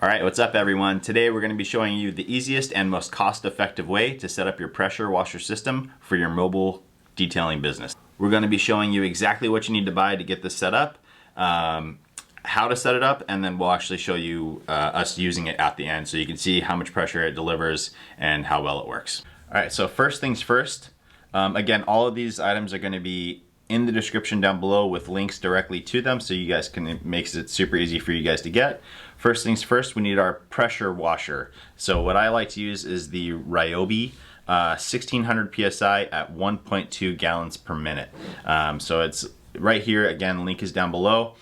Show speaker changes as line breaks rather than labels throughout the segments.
Alright, what's up everyone? Today we're going to be showing you the easiest and most cost-effective way to set up your pressure washer system for your mobile detailing business. We're going to be showing you exactly what you need to buy to get this set up, how to set it up, and then we'll actually show you us using it at the end so you can see how much pressure it delivers and how well it works. Alright, so first things first, again, all of these items are going to be in the description down below with links directly to them so you guys can, it makes it super easy for you guys to get. First things first, we need our pressure washer. So what I like to use is the Ryobi 1600 PSI at 1.2 gallons per minute. So it's right here, again, link is down below.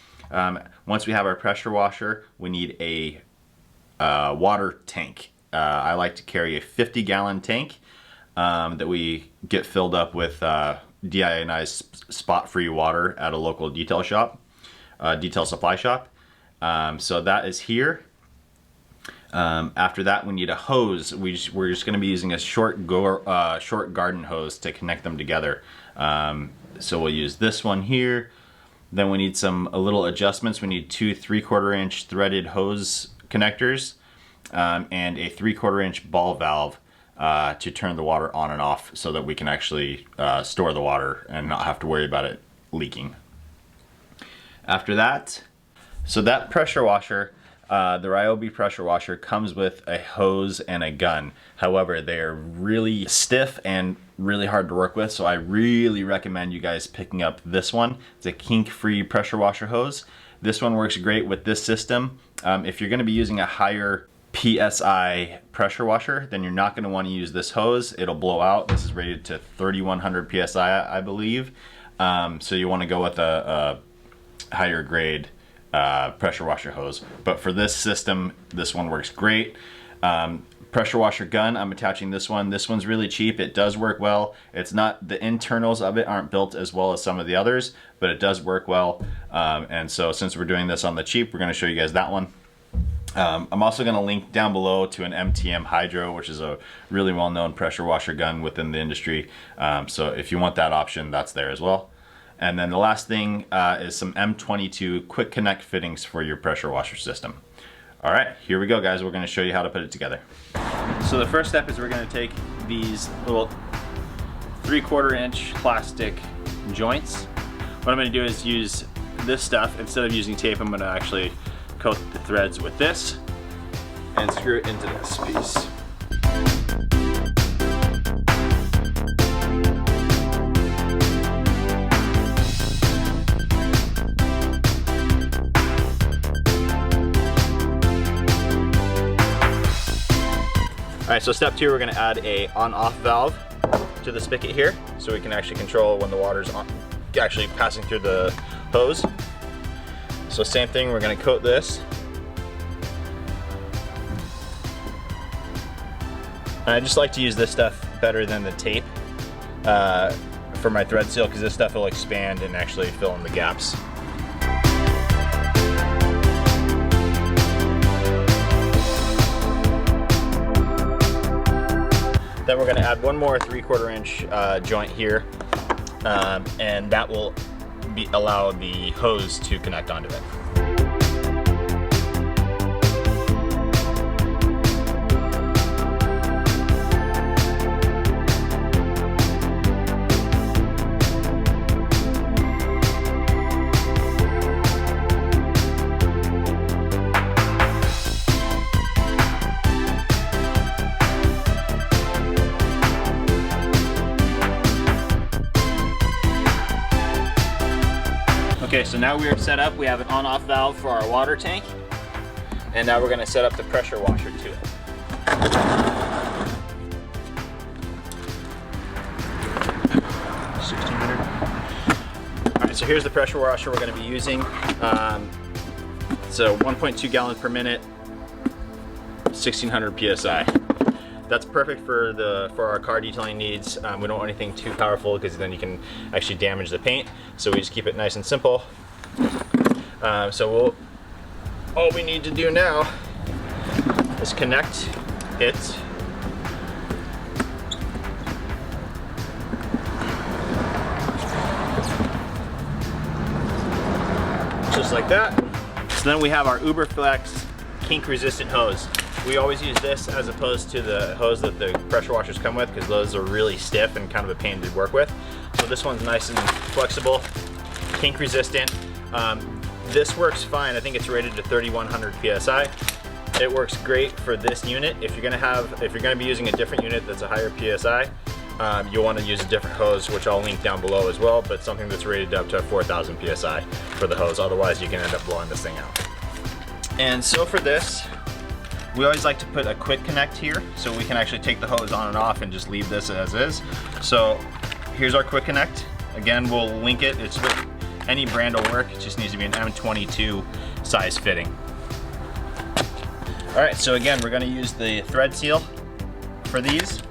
Once we have our pressure washer, we need a water tank. I like to carry a 50-gallon tank that we get filled up with deionized spot-free water at a local detail shop, detail supply shop. So that is here. After that, we need a hose. We're just going to be using a short garden hose to connect them together. So we'll use this one here. Then we need a little adjustments. We need two 3/4 inch threaded hose connectors and a 3/4 inch ball valve to turn the water on and off so that we can actually store the water and not have to worry about it leaking. After that, so that pressure washer, the Ryobi pressure washer, comes with a hose and a gun. However, they're really stiff and really hard to work with, so I really recommend you guys picking up this one. It's a Kink free pressure washer hose. This one works great with this system. If you're going to be using a higher PSI pressure washer, then you're not going to want to use this hose. It'll blow out. This is rated to 3100 PSI, I believe. So you want to go with a higher grade pressure washer hose. But for this system, this one works great. Pressure washer gun, I'm attaching this one. This one's really cheap. It does work well. It's not, the internals of it aren't built as well as some of the others, but it does work well. And so since we're doing this on the cheap, we're going to show you guys that one. I'm also going to link down below to an MTM Hydro, which is a really well-known pressure washer gun within the industry. So if you want that option, that's there as well. And then the last thing is some M22 Quick Connect fittings for your pressure washer system. All right, here we go, guys. We're going to show you how to put it together. So the first step is we're going to take these little 3/4 inch plastic joints. What I'm going to do is use this stuff. Instead of using tape, I'm going to actually coat the threads with this and screw it into this piece. Alright, so step 2, we're going to add a on-off valve to the spigot here so we can actually control when the water's actually passing through the hose. So same thing, we're going to coat this. I just like to use this stuff better than the tape for my thread seal because this stuff will expand and actually fill in the gaps. Then we're going to add one more 3/4 inch joint here, and that will allow the hose to connect onto it. Okay, so now we are set up. We have an on-off valve for our water tank, and now we're going to set up the pressure washer to it. All right, so here's the pressure washer we're going to be using. So 1.2 gallons per minute, 1600 PSI. That's perfect for our car detailing needs. We don't want anything too powerful because then you can actually damage the paint. So we just keep it nice and simple. All we need to do now is connect it just like that. So then we have our UberFlex kink resistant hose. We always use this as opposed to the hose that the pressure washers come with, because those are really stiff and kind of a pain to work with. So this one's nice and flexible, kink resistant. This works fine. I think it's rated to 3100 PSI. It works great for this unit. If you're gonna be using a different unit that's a higher PSI, you'll want to use a different hose, which I'll link down below as well, but something that's rated up to 4000 PSI for the hose. Otherwise, you can end up blowing this thing out. And so for this, we always like to put a quick connect here, so we can actually take the hose on and off and just leave this as is. So here's our quick connect. Again, we'll link it. It's with any brand will work. It just needs to be an M22 size fitting. All right, so again, we're gonna use the thread seal for these.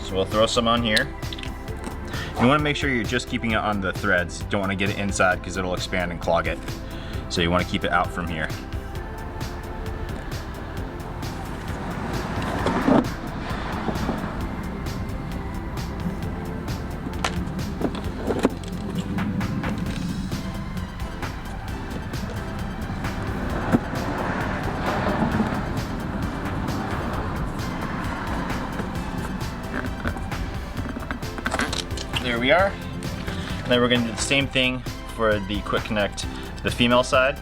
So we'll throw some on here. You wanna make sure you're just keeping it on the threads. Don't wanna get it inside because it'll expand and clog it. So you wanna keep it out from here. There we are. And then we're gonna do the same thing for the quick connect, the female side,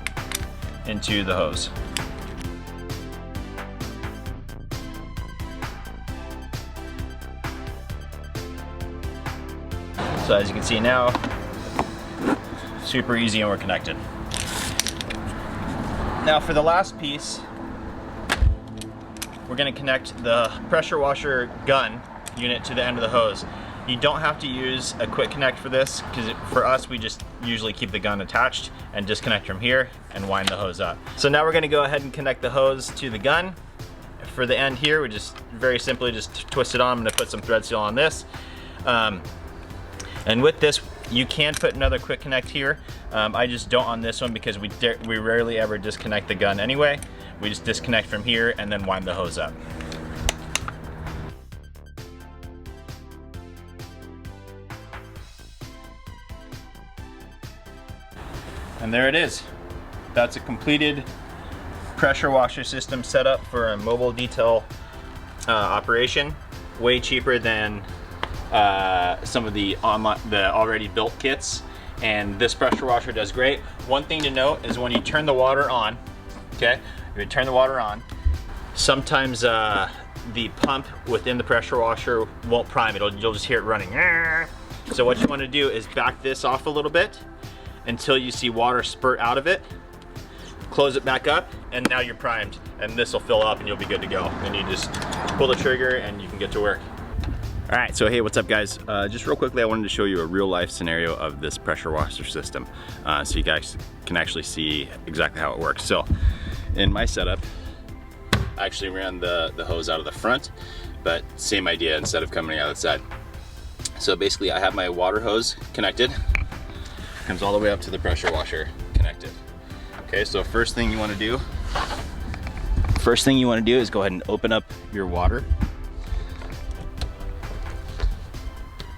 into the hose. So as you can see now, super easy and we're connected. Now for the last piece, we're gonna connect the pressure washer gun unit to the end of the hose. You don't have to use a quick connect for this, because for us, we just usually keep the gun attached and disconnect from here and wind the hose up. So now we're gonna go ahead and connect the hose to the gun. For the end here, we just very simply just twist it on. I'm gonna put some thread seal on this. And with this, you can put another quick connect here. I just don't on this one because we rarely ever disconnect the gun anyway. We just disconnect from here and then wind the hose up. And there it is. That's a completed pressure washer system set up for a mobile detail operation. Way cheaper than some of the already built kits. And this pressure washer does great. One thing to note is when you turn the water on, okay? If you turn the water on, sometimes the pump within the pressure washer won't prime. You'll just hear it running. So what you want to do is back this off a little bit until you see water spurt out of it. Close it back up, and now you're primed. And this will fill up and you'll be good to go. Then you just pull the trigger and you can get to work. All right, so hey, what's up guys? Just real quickly, I wanted to show you a real life scenario of this pressure washer system so you guys can actually see exactly how it works. So in my setup, I actually ran the hose out of the front, but same idea instead of coming out of the side. So basically I have my water hose connected, comes all the way up to the pressure washer connected. Okay, so first thing you want to do is go ahead and open up your water.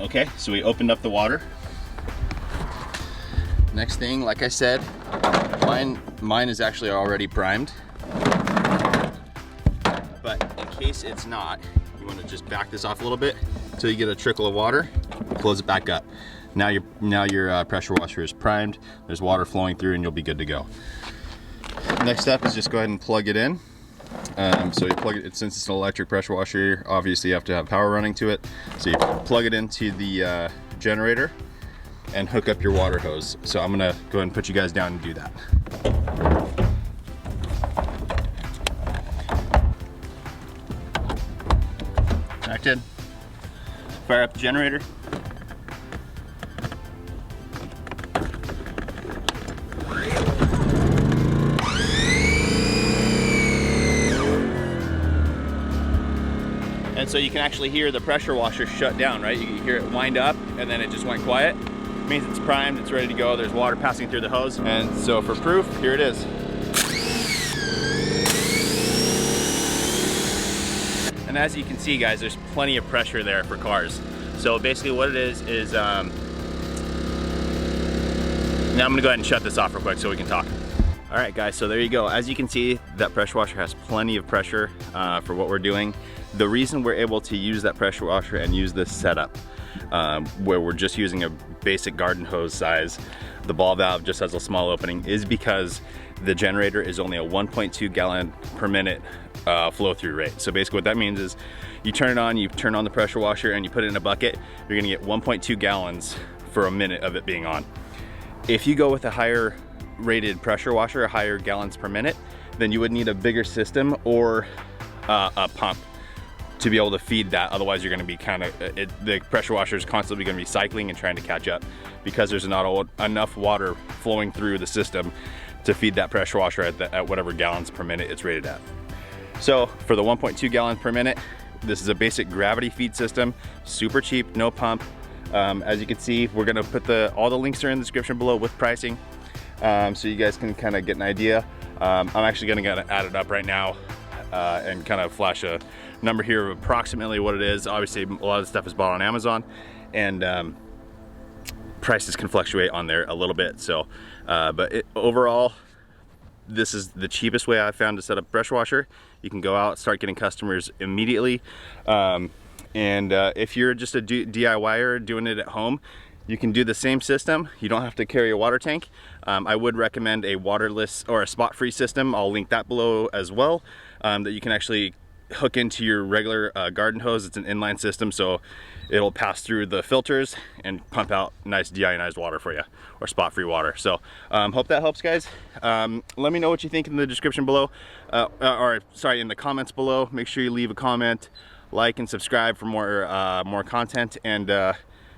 Okay, so we opened up the water. Next thing, like I said, mine is actually already primed. But in case it's not, you want to just back this off a little bit until you get a trickle of water, close it back up. Now your pressure washer is primed, there's water flowing through and you'll be good to go. Next step is just go ahead and plug it in. So you plug it, since it's an electric pressure washer, obviously you have to have power running to it. So you plug it into the generator and hook up your water hose. So I'm gonna go ahead and put you guys down and do that. Connected. Fire up the generator. And so you can actually hear the pressure washer shut down, right? You can hear it wind up and then it just went quiet. It means it's primed, it's ready to go. There's water passing through the hose. And so for proof, here it is. And as you can see guys, there's plenty of pressure there for cars. So basically what it is Now I'm gonna go ahead and shut this off real quick so we can talk. All right guys, so there you go. As you can see, that pressure washer has plenty of pressure for what we're doing. The reason we're able to use that pressure washer and use this setup where we're just using a basic garden hose size, the ball valve just has a small opening, is because the generator is only a 1.2 gallon per minute flow through rate. So basically what that means is you turn on the pressure washer and you put it in a bucket, you're gonna get 1.2 gallons for a minute of it being on. If you go with a higher rated pressure washer, higher gallons per minute, then you would need a bigger system or a pump to be able to feed that. Otherwise you're going to be the pressure washer is constantly going to be cycling and trying to catch up because there's not enough water flowing through the system to feed that pressure washer at whatever gallons per minute it's rated at. So for the 1.2 gallons per minute, this is a basic gravity feed system, super cheap, no pump. As you can see, we're going to put all the links are in the description below with pricing. So you guys can kind of get an idea. I'm actually going to add it up right now and kind of flash a number here of approximately what it is. Obviously a lot of the stuff is bought on Amazon and prices can fluctuate on there a little bit. So but overall, this is the cheapest way I've found to set up a pressure washer. You can go out, start getting customers immediately. If you're just a DIYer doing it at home, you can do the same system. You don't have to carry a water tank. I would recommend a waterless or a spot-free system. I'll link that below as well, that you can actually hook into your regular garden hose. It's an inline system, so it'll pass through the filters and pump out nice deionized water for you, or spot-free water. So hope that helps, guys. Let me know what you think in the description below, in the comments below. Make sure you leave a comment, like and subscribe for more content, and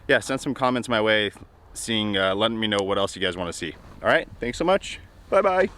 yeah, send some comments my way, letting me know what else you guys want to see. All right, thanks so much. Bye-bye.